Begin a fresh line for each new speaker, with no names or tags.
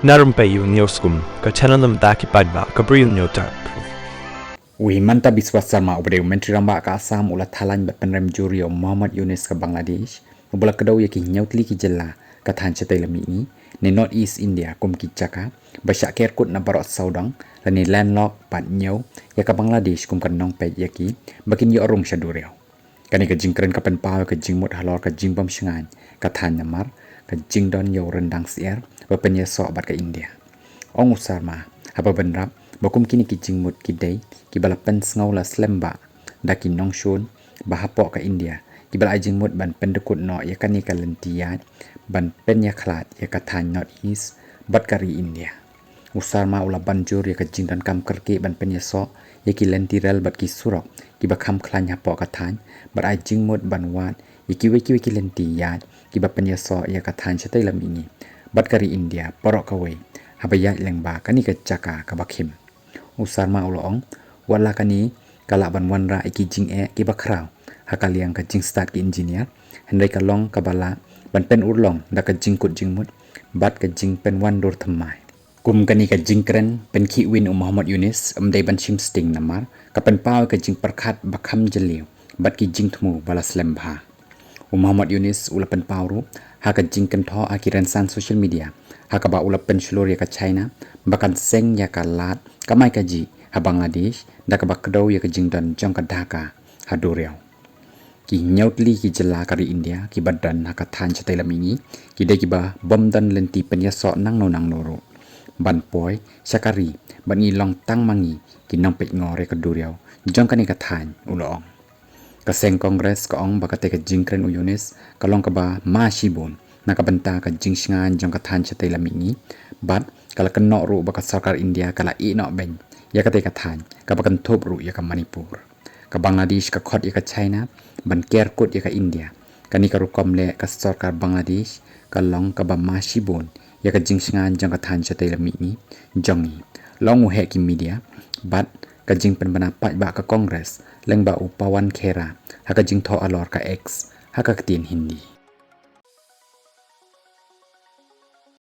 Narumpayu Nioskum, Kachananam Daki Padba, Gabriel Nyotarp.
Manta biswas sama ubade menteri ramba ka Assam ula thalan bat penrem juri Muhammad Yunus ke Bangladesh ubala kedau yaki nyautli ki jella ka than chatai lami ni ne North East India kum ki chaka basyak kerkut na barot saudang la ni landlock pat nyau ya ka Bangladesh kum kan nong pe yaki bakin yo orung shaduriau kani ka jingkren ka pen paw ka jingmut halor ka jingbam shngan ka than namar ka jingdon yo rendang sier ba pen ya so bat ka India ong usarma haba benrap bakum kini ki jingmut ki dei ki bala pen ngau la slemba daki nong shun bahapok ka India ki bala jingmut ban pendekut no ya kani ka lentiyat ban pen ya khlat ya ka than North East bat kari India usarma ula banjur ya ka jingdan kam kerke ban pen ya so ya ki lentirel bat ki surok ki ba kham khlan ya pok ka than bat ai jingmut ban wat ya ki we ki lentiyat ki ba pen ya so ya ka than chatai lam ini bat kari India porok ka we habaya lengba kani ka chaka ka bakhim usarma ulong wala kani kala ban wanra iki jing ki bakrau hakaliang ka jing start ki engineer hendai ka long ka bala ban pen urlong da ka jing kut jing mut bat ka jing pen wan dur thamai kum kani ka jing kren pen ki win Muhammad Yunus dai ban chim sting namar ka pen paw ka jing perkhat bakham jeliu bat ki jing thmu bala slembha Muhammad Yunus ula pen pawru ha ka jing kan tho akiran san social media ha ka ba ula pen shlor ya ka China bakan seng ya ka lat kamai ka ji ha Bangladesh da ka bakdau ya ka jingdan jong ka Dhaka ha Doriau ki nyautli ki jela kari India ki badan ha ka than chatai lamini ki de ki ba bomdan lenti pen ya so nang no ro ban poi sakari ban ni long tang mangi ki nang pet ngore ka Doriau jong ka ni ka than ulong ka seng kongres ka ong bakate ka jingkren Yunus ka long ka ba ma shibun na ka banta ka jingsngan jong ka than chatai lamini bat kala kenok ru baka sarkar India kala i nok ben ya kate ka than ka bakan thop ru ya ka Manipur ka Bangladesh ka khot ya ka China ban kerkut ya ka India kani ka rukom le ka sarkar Bangladesh ka long ka ba mashibon ya ka jingsngan jong ka than chatai lamini jongi long he ki media bat ka jing pen bana pat ba ka Congress leng ba upawan khera ha ka jing tho alor ka X ha ka tin Hindi